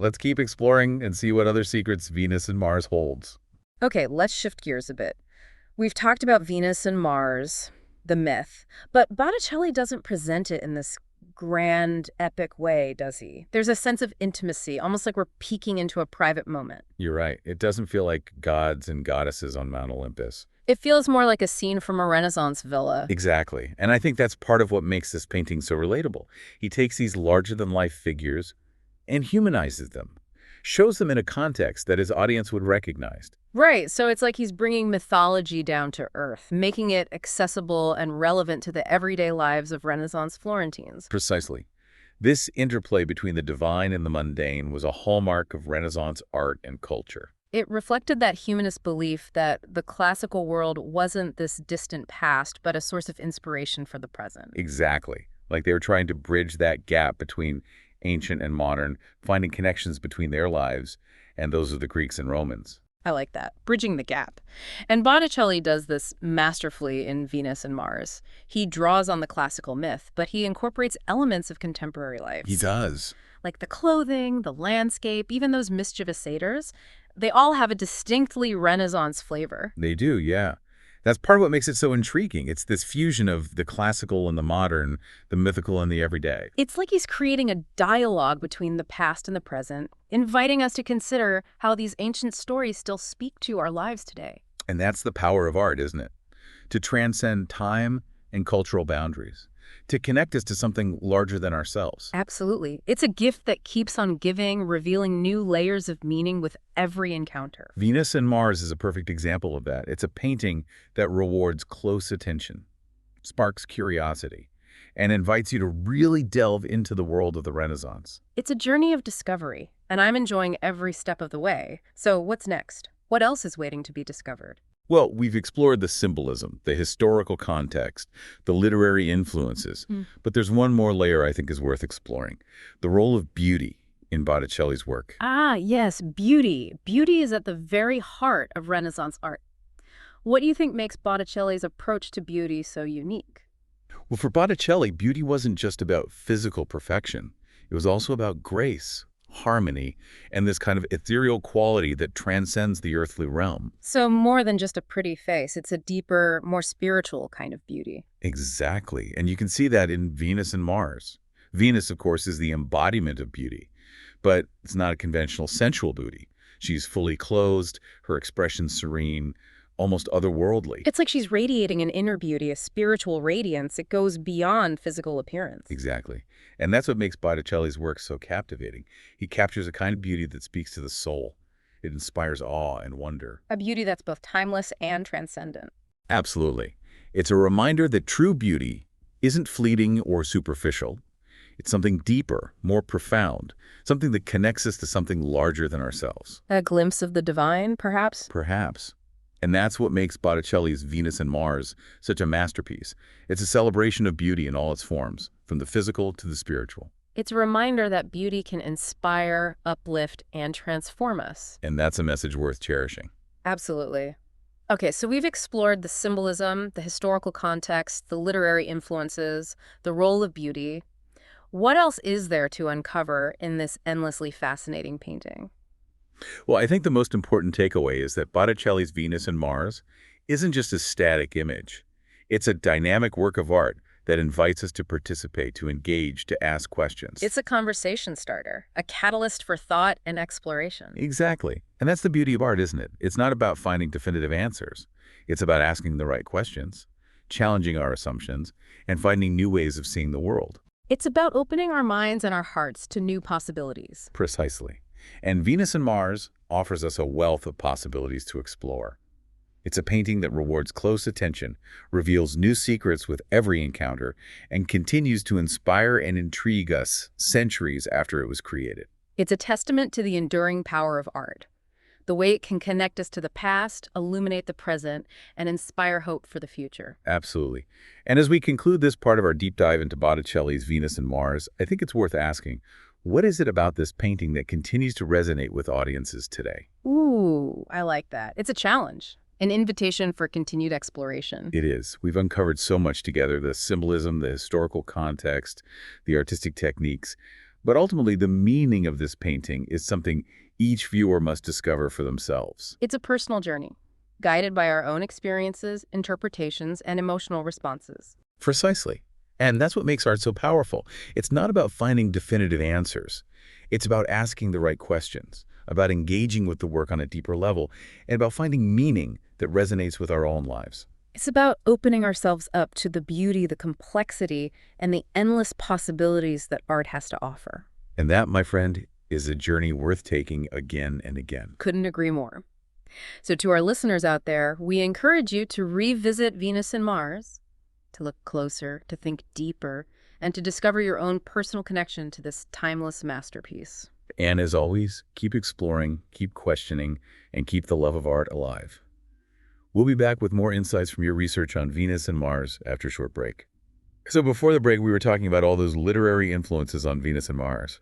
Let's keep exploring and see what other secrets Venus and Mars holds. Okay, let's shift gears a bit. We've talked about Venus and Mars, the myth, but Botticelli doesn't present it in this grand, epic way, does he? There's a sense of intimacy, almost like we're peeking into a private moment. You're right. It doesn't feel like gods and goddesses on Mount Olympus. It feels more like a scene from a Renaissance villa. Exactly. And I think that's part of what makes this painting so relatable. He takes these larger-than-life figures and humanizes them, shows them in a context that his audience would recognize. Right, so it's like he's bringing mythology down to earth, making it accessible and relevant to the everyday lives of Renaissance Florentines. Precisely. This interplay between the divine and the mundane was a hallmark of Renaissance art and culture. It reflected that humanist belief that the classical world wasn't this distant past, but a source of inspiration for the present. Exactly. Like they were trying to bridge that gap between ancient and modern, finding connections between their lives and those of the Greeks and Romans. I like that, bridging the gap. And Botticelli does this masterfully in Venus and Mars. He draws on the classical myth, but he incorporates elements of contemporary life. He does. Like the clothing, the landscape, even those mischievous satyrs. They all have a distinctly Renaissance flavor. They do, yeah. That's part of what makes it so intriguing. It's this fusion of the classical and the modern, the mythical and the everyday. It's like he's creating a dialogue between the past and the present, inviting us to consider how these ancient stories still speak to our lives today. And that's the power of art, isn't it? To transcend time and cultural boundaries, to connect us to something larger than ourselves. Absolutely. It's a gift that keeps on giving, revealing new layers of meaning with every encounter. Venus and Mars is a perfect example of that. It's a painting that rewards close attention, sparks curiosity, and invites you to really delve into the world of the Renaissance. It's a journey of discovery, and I'm enjoying every step of the way. So what's next? What else is waiting to be discovered? Well, we've explored the symbolism, the historical context, the literary influences, but there's one more layer I think is worth exploring, the role of beauty in Botticelli's work. Ah, yes, beauty. Beauty is at the very heart of Renaissance art. What do you think makes Botticelli's approach to beauty so unique? Well, for Botticelli, beauty wasn't just about physical perfection. It was also about grace, harmony, and this kind of ethereal quality that transcends the earthly realm. So more than just a pretty face, it's a deeper, more spiritual kind of beauty. Exactly. And you can see that in Venus and Mars. Venus, of course, is the embodiment of beauty, but it's not a conventional sensual beauty. She's fully clothed, her expression serene, almost otherworldly. It's like she's radiating an inner beauty, a spiritual radiance. It goes beyond physical appearance. Exactly. And that's what makes Botticelli's work so captivating. He captures a kind of beauty that speaks to the soul. It inspires awe and wonder. A beauty that's both timeless and transcendent. Absolutely. It's a reminder that true beauty isn't fleeting or superficial. It's something deeper, more profound, something that connects us to something larger than ourselves. A glimpse of the divine, perhaps? Perhaps. And that's what makes Botticelli's Venus and Mars such a masterpiece. It's a celebration of beauty in all its forms, from the physical to the spiritual. It's a reminder that beauty can inspire, uplift, and transform us. And that's a message worth cherishing. Absolutely. Okay, so we've explored the symbolism, the historical context, the literary influences, the role of beauty. What else is there to uncover in this endlessly fascinating painting? Well, I think the most important takeaway is that Botticelli's Venus and Mars isn't just a static image. It's a dynamic work of art that invites us to participate, to engage, to ask questions. It's a conversation starter, a catalyst for thought and exploration. Exactly. And that's the beauty of art, isn't it? It's not about finding definitive answers. It's about asking the right questions, challenging our assumptions, and finding new ways of seeing the world. It's about opening our minds and our hearts to new possibilities. Precisely. And Venus and Mars offers us a wealth of possibilities to explore. It's a painting that rewards close attention, reveals new secrets with every encounter, and continues to inspire and intrigue us centuries after it was created. It's a testament to the enduring power of art, the way it can connect us to the past, illuminate the present, and inspire hope for the future. Absolutely. And as we conclude this part of our deep dive into Botticelli's Venus and Mars, I think it's worth asking, what is it about this painting that continues to resonate with audiences today? Ooh, I like that. It's a challenge, an invitation for continued exploration. It is. We've uncovered so much together, the symbolism, the historical context, the artistic techniques. But ultimately, the meaning of this painting is something each viewer must discover for themselves. It's a personal journey, guided by our own experiences, interpretations, and emotional responses. Precisely. And that's what makes art so powerful. It's not about finding definitive answers. It's about asking the right questions, about engaging with the work on a deeper level, and about finding meaning that resonates with our own lives. It's about opening ourselves up to the beauty, the complexity, and the endless possibilities that art has to offer. And that, my friend, is a journey worth taking again and again. Couldn't agree more. So to our listeners out there, we encourage you to revisit Venus and Mars, to look closer, to think deeper, and to discover your own personal connection to this timeless masterpiece. And as always, keep exploring, keep questioning, and keep the love of art alive. We'll be back with more insights from your research on Venus and Mars after a short break. So before the break, we were talking about all those literary influences on Venus and Mars.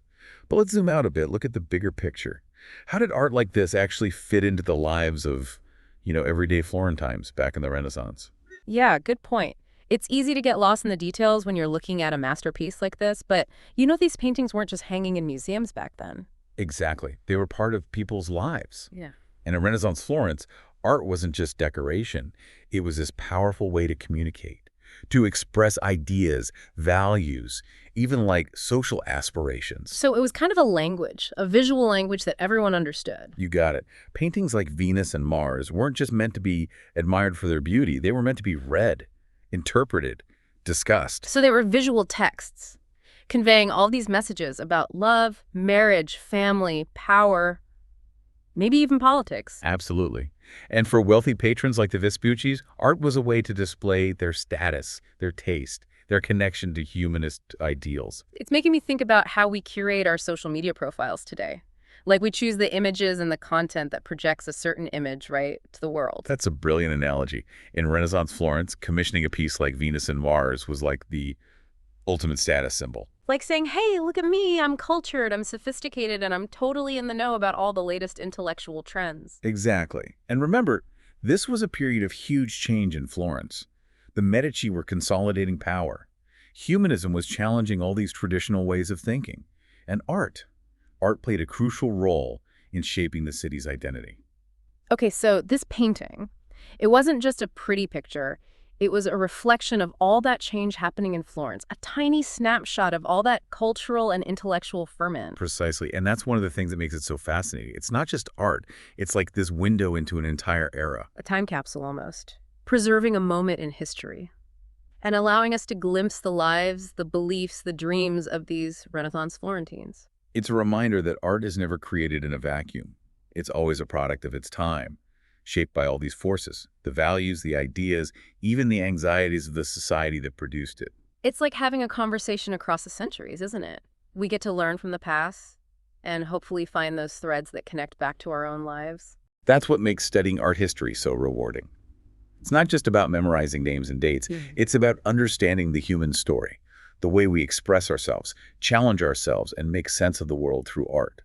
But let's zoom out a bit, look at the bigger picture. How did art like this actually fit into the lives of, everyday Florentines back in the Renaissance? Yeah, good point. It's easy to get lost in the details when you're looking at a masterpiece like this, but these paintings weren't just hanging in museums back then. Exactly. They were part of people's lives. Yeah. And in Renaissance Florence, art wasn't just decoration. It was this powerful way to communicate, to express ideas, values, even like social aspirations. So it was kind of a language, a visual language that everyone understood. You got it. Paintings like Venus and Mars weren't just meant to be admired for their beauty. They were meant to be read, interpreted, discussed. So they were visual texts, conveying all these messages about love, marriage, family, power, maybe even politics. Absolutely. And for wealthy patrons like the Vespucci's, art was a way to display their status, their taste, their connection to humanist ideals. It's making me think about how we curate our social media profiles today. Like we choose the images and the content that projects a certain image, right, to the world. That's a brilliant analogy. In Renaissance Florence, commissioning a piece like Venus and Mars was like the ultimate status symbol. Like saying, hey, look at me, I'm cultured, I'm sophisticated, and I'm totally in the know about all the latest intellectual trends. Exactly. And remember, this was a period of huge change in Florence. The Medici were consolidating power. Humanism was challenging all these traditional ways of thinking. And art played a crucial role in shaping the city's identity. Okay, so this painting, it wasn't just a pretty picture. It was a reflection of all that change happening in Florence, a tiny snapshot of all that cultural and intellectual ferment. Precisely. And that's one of the things that makes it so fascinating. It's not just art. It's like this window into an entire era. A time capsule almost, preserving a moment in history and allowing us to glimpse the lives, the beliefs, the dreams of these Renaissance Florentines. It's a reminder that art is never created in a vacuum. It's always a product of its time, shaped by all these forces, the values, the ideas, even the anxieties of the society that produced it. It's like having a conversation across the centuries, isn't it? We get to learn from the past and hopefully find those threads that connect back to our own lives. That's what makes studying art history so rewarding. It's not just about memorizing names and dates. It's about understanding the human story, the way we express ourselves, challenge ourselves, and make sense of the world through art.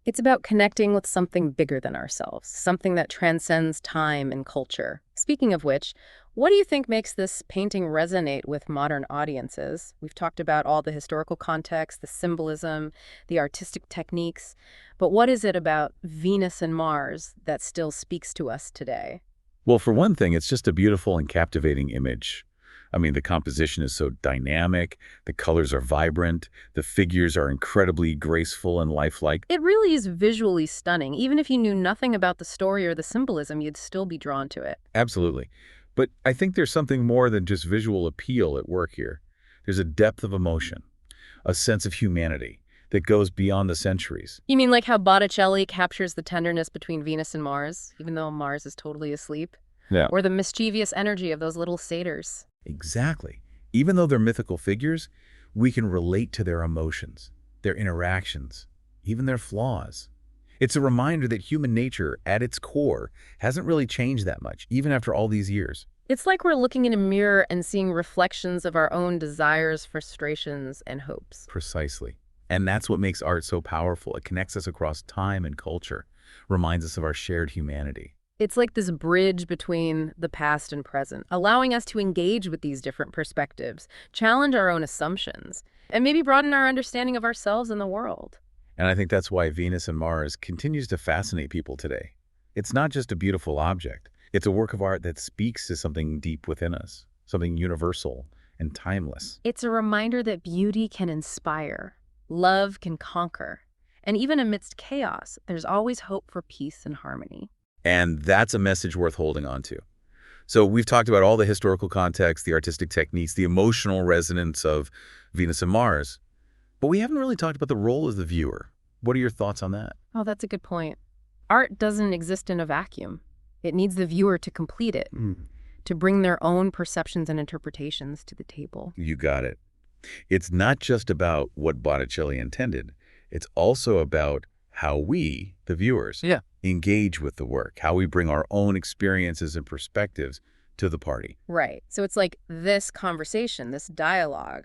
It's about connecting with something bigger than ourselves, something that transcends time and culture. Speaking of which, what do you think makes this painting resonate with modern audiences? We've talked about all the historical context, the symbolism, the artistic techniques, but what is it about Venus and Mars that still speaks to us today? Well, for one thing, it's just a beautiful and captivating image. I mean, the composition is so dynamic, the colors are vibrant, the figures are incredibly graceful and lifelike. It really is visually stunning. Even if you knew nothing about the story or the symbolism, you'd still be drawn to it. Absolutely. But I think there's something more than just visual appeal at work here. There's a depth of emotion, a sense of humanity that goes beyond the centuries. You mean like how Botticelli captures the tenderness between Venus and Mars, even though Mars is totally asleep? Yeah. Or the mischievous energy of those little satyrs? Exactly. Even though they're mythical figures, we can relate to their emotions, their interactions, even their flaws. It's a reminder that human nature, at its core, hasn't really changed that much, even after all these years. It's like we're looking in a mirror and seeing reflections of our own desires, frustrations, and hopes. Precisely. And that's what makes art so powerful. It connects us across time and culture, reminds us of our shared humanity. It's like this bridge between the past and present, allowing us to engage with these different perspectives, challenge our own assumptions, And maybe broaden our understanding of ourselves and the world. And I think that's why Venus and Mars continues to fascinate people today. It's not just a beautiful object. It's a work of art that speaks to something deep within us, something universal and timeless. It's a reminder that beauty can inspire, love can conquer, and even amidst chaos, there's always hope for peace and harmony. And that's a message worth holding on to. So we've talked about all the historical context, the artistic techniques, the emotional resonance of Venus and Mars, but we haven't really talked about the role of the viewer. What are your thoughts on that? Oh, that's a good point. Art doesn't exist in a vacuum. It needs the viewer to complete it, to bring their own perceptions and interpretations to the table. You got it. It's not just about what Botticelli intended. It's also about how we, the viewers, engage with the work, how we bring our own experiences and perspectives to the party. Right. So it's like this conversation, this dialogue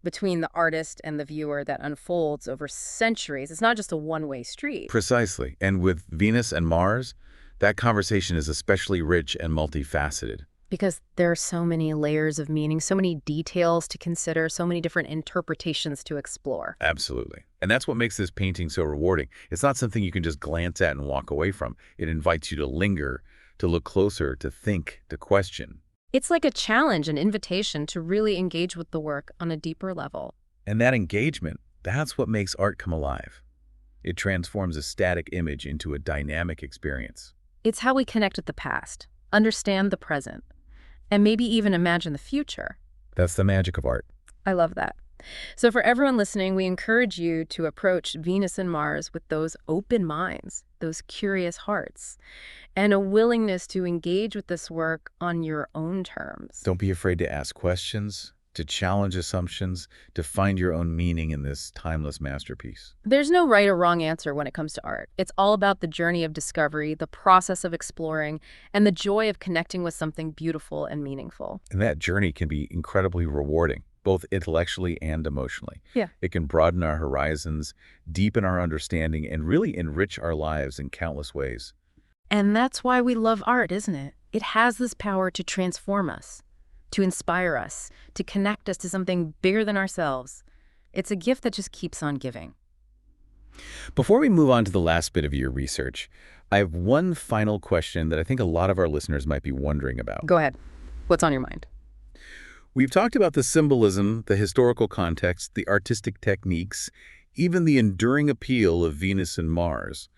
between the artist and the viewer that unfolds over centuries. It's not just a one-way street. Precisely. And with Venus and Mars, that conversation is especially rich and multifaceted. Because there are so many layers of meaning, so many details to consider, so many different interpretations to explore. Absolutely. And that's what makes this painting so rewarding. It's not something you can just glance at and walk away from. It invites you to linger, to look closer, to think, to question. It's like a challenge, an invitation to really engage with the work on a deeper level. And that engagement, that's what makes art come alive. It transforms a static image into a dynamic experience. It's how we connect with the past, understand the present, and maybe even imagine the future. That's the magic of art. I love that. So for everyone listening, we encourage you to approach Venus and Mars with those open minds, those curious hearts, and a willingness to engage with this work on your own terms. Don't be afraid to ask questions, to challenge assumptions, to find your own meaning in this timeless masterpiece. There's no right or wrong answer when it comes to art. It's all about the journey of discovery, the process of exploring, and the joy of connecting with something beautiful and meaningful. And that journey can be incredibly rewarding, both intellectually and emotionally. Yeah. It can broaden our horizons, deepen our understanding, and really enrich our lives in countless ways. And that's why we love art, isn't it? It has this power to transform us, to inspire us, to connect us to something bigger than ourselves. It's a gift that just keeps on giving. Before we move on to the last bit of your research, I have one final question that I think a lot of our listeners might be wondering about. Go ahead. What's on your mind? We've talked about the symbolism, the historical context, the artistic techniques, even the enduring appeal of Venus and Mars.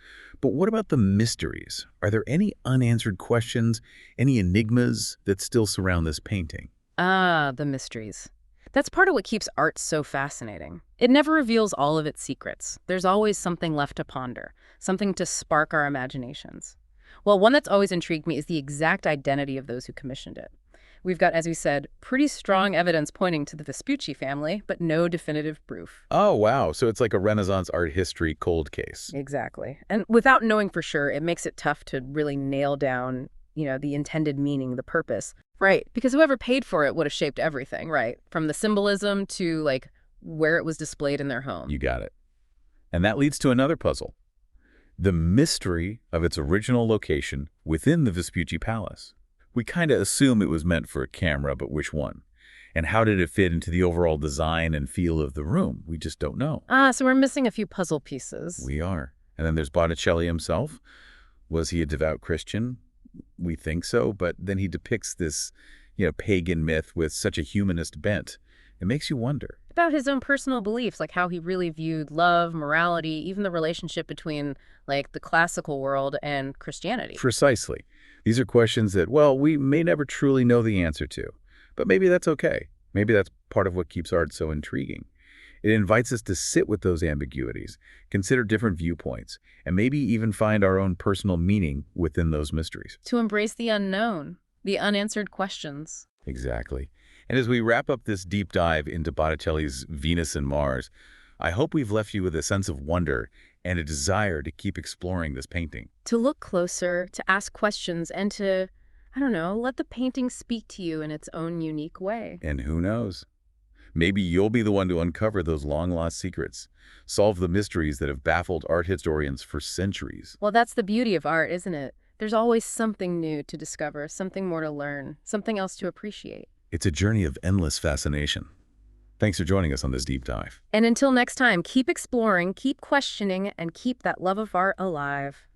But what about the mysteries? Are there any unanswered questions, any enigmas that still surround this painting? Ah, the mysteries. That's part of what keeps art so fascinating. It never reveals all of its secrets. There's always something left to ponder, something to spark our imaginations. Well, one that's always intrigued me is the exact identity of those who commissioned it. We've got, as we said, pretty strong evidence pointing to the Vespucci family, but no definitive proof. Oh, wow. So it's like a Renaissance art history cold case. Exactly. And without knowing for sure, it makes it tough to really nail down, the intended meaning, the purpose. Right. Because whoever paid for it would have shaped everything, right? From the symbolism to, where it was displayed in their home. You got it. And that leads to another puzzle. The mystery of its original location within the Vespucci Palace. We kind of assume it was meant for a camera, but which one? And how did it fit into the overall design and feel of the room? We just don't know. So we're missing a few puzzle pieces. We are. And then there's Botticelli himself. Was he a devout Christian? We think so, but then he depicts this, pagan myth with such a humanist bent. It makes you wonder. About his own personal beliefs, like how he really viewed love, morality, even the relationship between, the classical world and Christianity. Precisely. These are questions that, we may never truly know the answer to. But maybe that's okay. Maybe that's part of what keeps art so intriguing. It invites us to sit with those ambiguities, consider different viewpoints, and maybe even find our own personal meaning within those mysteries. To embrace the unknown, the unanswered questions. Exactly. And as we wrap up this deep dive into Botticelli's Venus and Mars, I hope we've left you with a sense of wonder and a desire to keep exploring this painting. To look closer, to ask questions, and to, let the painting speak to you in its own unique way. And who knows? Maybe you'll be the one to uncover those long-lost secrets, solve the mysteries that have baffled art historians for centuries. Well, that's the beauty of art, isn't it? There's always something new to discover, something more to learn, something else to appreciate. It's a journey of endless fascination. Thanks for joining us on this deep dive. And until next time, keep exploring, keep questioning, and keep that love of art alive.